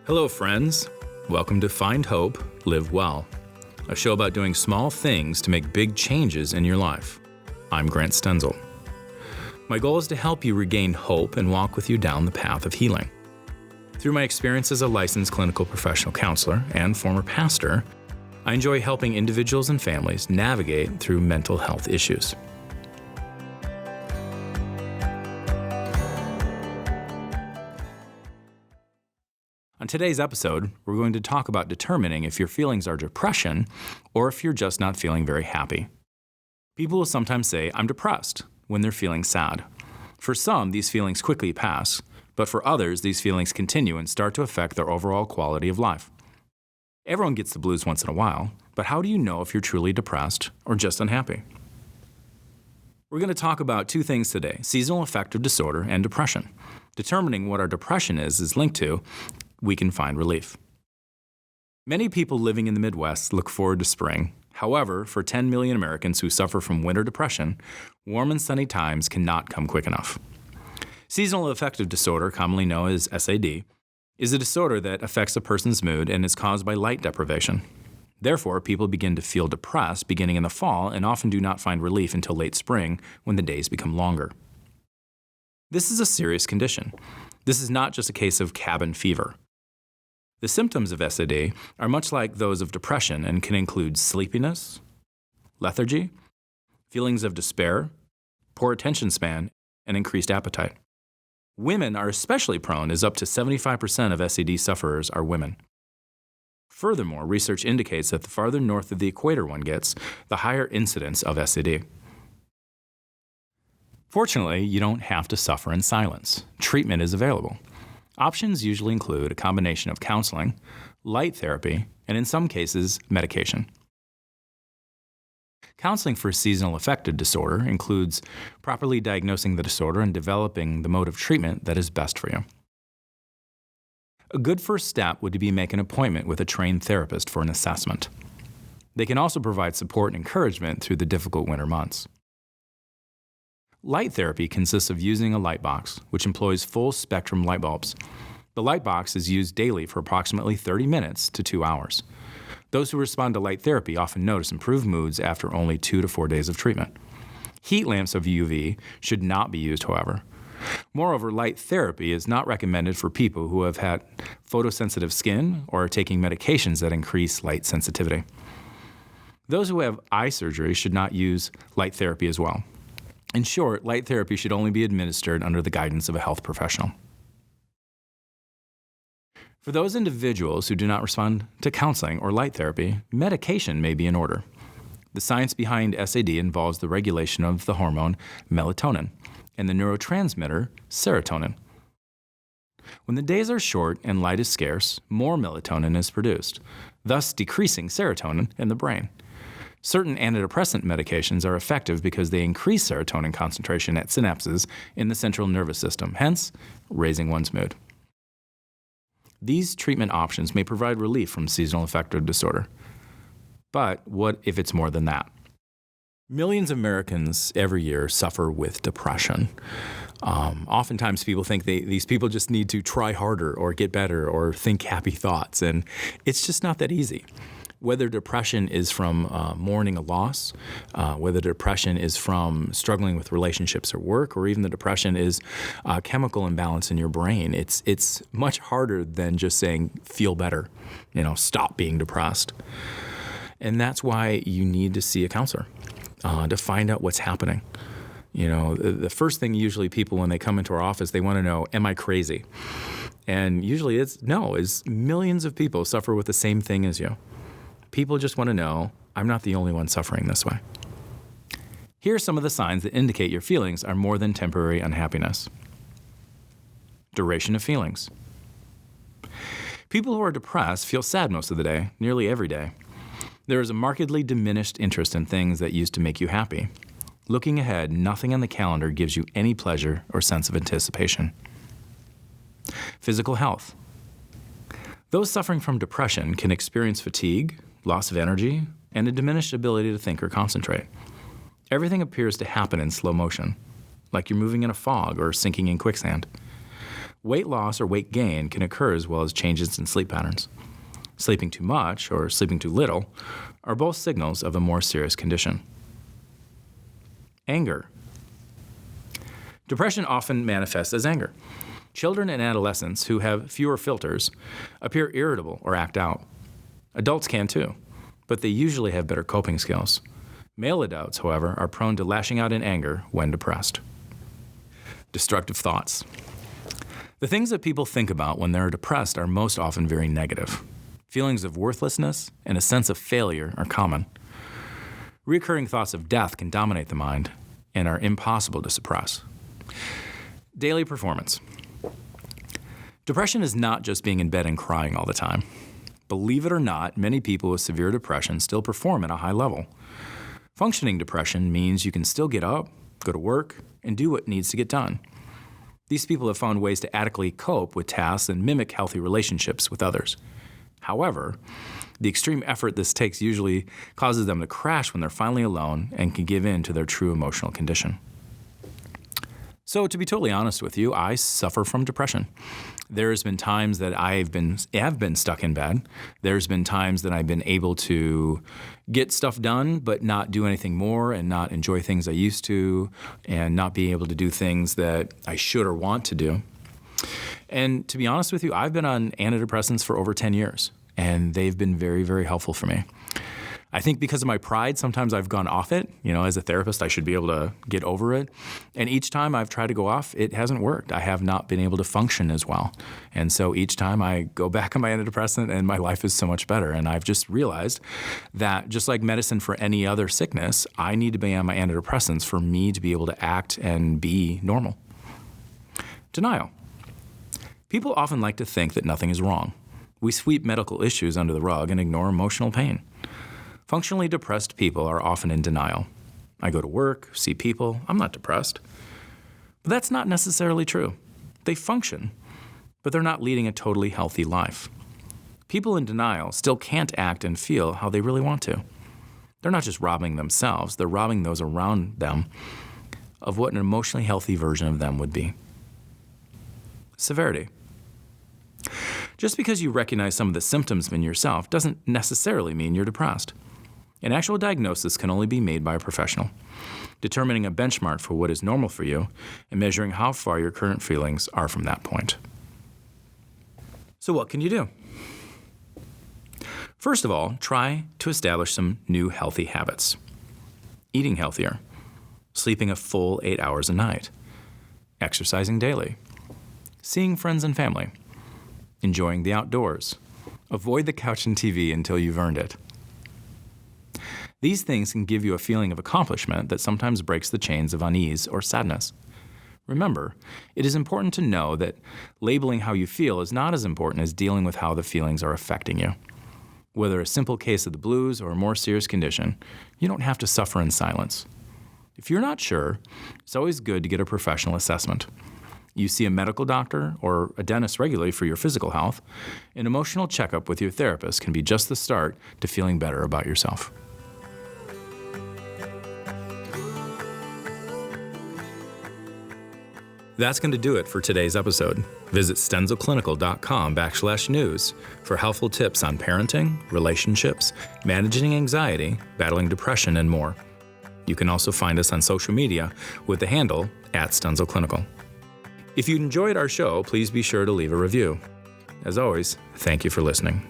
Hello, friends. Welcome to Find Hope, Live Well, a show about doing small things to make big changes in your life. I'm Grant Stenzel. My goal is to help you regain hope and walk with you down the path of healing. Through my experience as a licensed clinical professional counselor and former pastor, I enjoy helping individuals and families navigate through mental health issues. On today's episode, we're going to talk about determining if your feelings are depression or if you're just not feeling very happy. People will sometimes say, "I'm depressed," when they're feeling sad. For some, these feelings quickly pass, but for others, these feelings continue and start to affect their overall quality of life. Everyone gets the blues once in a while, but how do you know if you're truly depressed or just unhappy? We're going to talk about two things today: seasonal affective disorder and depression. Determining what our depression is linked to, we can find relief. Many people living in the Midwest look forward to spring. However, for 10 million Americans who suffer from winter depression, warm and sunny times cannot come quick enough. Seasonal affective disorder, commonly known as SAD, is a disorder that affects a person's mood and is caused by light deprivation. Therefore, people begin to feel depressed beginning in the fall and often do not find relief until late spring when the days become longer. This is a serious condition. This is not just a case of cabin fever. The symptoms of SAD are much like those of depression and can include sleepiness, lethargy, feelings of despair, poor attention span, and increased appetite. Women are especially prone, as up to 75% of SAD sufferers are women. Furthermore, research indicates that the farther north of the equator one gets, the higher incidence of SAD. Fortunately, you don't have to suffer in silence. Treatment is available. Options usually include a combination of counseling, light therapy, and in some cases, medication. Counseling for seasonal affective disorder includes properly diagnosing the disorder and developing the mode of treatment that is best for you. A good first step would be to make an appointment with a trained therapist for an assessment. They can also provide support and encouragement through the difficult winter months. Light therapy consists of using a light box, which employs full-spectrum light bulbs. The light box is used daily for approximately 30 minutes to 2 hours. Those who respond to light therapy often notice improved moods after only 2 to 4 days of treatment. Heat lamps of UV should not be used, however. Moreover, light therapy is not recommended for people who have had photosensitive skin or are taking medications that increase light sensitivity. Those who have eye surgery should not use light therapy as well. In short, light therapy should only be administered under the guidance of a health professional. For those individuals who do not respond to counseling or light therapy, medication may be in order. The science behind SAD involves the regulation of the hormone melatonin and the neurotransmitter serotonin. When the days are short and light is scarce, more melatonin is produced, thus decreasing serotonin in the brain. Certain antidepressant medications are effective because they increase serotonin concentration at synapses in the central nervous system, hence raising one's mood. These treatment options may provide relief from seasonal affective disorder. But what if it's more than that? Millions of Americans every year suffer with depression. Oftentimes people think these people just need to try harder or get better or think happy thoughts, and it's just not that easy. Whether depression is from mourning a loss, whether depression is from struggling with relationships or work, or even the depression is a chemical imbalance in your brain, it's much harder than just saying, feel better, stop being depressed. And that's why you need to see a counselor to find out what's happening. The first thing usually people, when they come into our office, they want to know, am I crazy? And usually it's no, millions of people suffer with the same thing as you. People just want to know, I'm not the only one suffering this way. Here are some of the signs that indicate your feelings are more than temporary unhappiness. Duration of feelings. People who are depressed feel sad most of the day, nearly every day. There is a markedly diminished interest in things that used to make you happy. Looking ahead, nothing on the calendar gives you any pleasure or sense of anticipation. Physical health. Those suffering from depression can experience fatigue, loss of energy, and a diminished ability to think or concentrate. Everything appears to happen in slow motion, like you're moving in a fog or sinking in quicksand. Weight loss or weight gain can occur as well as changes in sleep patterns. Sleeping too much or sleeping too little are both signals of a more serious condition. Anger. Depression often manifests as anger. Children and adolescents who have fewer filters appear irritable or act out. Adults can too, but they usually have better coping skills. Male adults, however, are prone to lashing out in anger when depressed. Destructive thoughts. The things that people think about when they're depressed are most often very negative. Feelings of worthlessness and a sense of failure are common. Recurring thoughts of death can dominate the mind and are impossible to suppress. Daily performance. Depression is not just being in bed and crying all the time. Believe it or not, many people with severe depression still perform at a high level. Functioning depression means you can still get up, go to work, and do what needs to get done. These people have found ways to adequately cope with tasks and mimic healthy relationships with others. However, the extreme effort this takes usually causes them to crash when they're finally alone and can give in to their true emotional condition. So to be totally honest with you, I suffer from depression. There's been times that have been stuck in bed. There's been times that I've been able to get stuff done but not do anything more and not enjoy things I used to and not be able to do things that I should or want to do. And to be honest with you, I've been on antidepressants for over 10 years, and they've been very, very helpful for me. I think because of my pride, sometimes I've gone off it. As a therapist, I should be able to get over it. And each time I've tried to go off, it hasn't worked. I have not been able to function as well. And so each time I go back on my antidepressant and my life is so much better. And I've just realized that just like medicine for any other sickness, I need to be on my antidepressants for me to be able to act and be normal. Denial. People often like to think that nothing is wrong. We sweep medical issues under the rug and ignore emotional pain. Functionally depressed people are often in denial. I go to work, see people, I'm not depressed. But that's not necessarily true. They function, but they're not leading a totally healthy life. People in denial still can't act and feel how they really want to. They're not just robbing themselves, they're robbing those around them of what an emotionally healthy version of them would be. Severity. Just because you recognize some of the symptoms in yourself doesn't necessarily mean you're depressed. An actual diagnosis can only be made by a professional, determining a benchmark for what is normal for you and measuring how far your current feelings are from that point. So what can you do? First of all, try to establish some new healthy habits. Eating healthier, sleeping a full 8 hours a night, exercising daily, seeing friends and family, enjoying the outdoors. Avoid the couch and TV until you've earned it. These things can give you a feeling of accomplishment that sometimes breaks the chains of unease or sadness. Remember, it is important to know that labeling how you feel is not as important as dealing with how the feelings are affecting you. Whether a simple case of the blues or a more serious condition, you don't have to suffer in silence. If you're not sure, it's always good to get a professional assessment. You see a medical doctor or a dentist regularly for your physical health. An emotional checkup with your therapist can be just the start to feeling better about yourself. That's going to do it for today's episode. Visit stenzelclinical.com/news for helpful tips on parenting, relationships, managing anxiety, battling depression, and more. You can also find us on social media with the handle @StenzelClinical. If you enjoyed our show, please be sure to leave a review. As always, thank you for listening.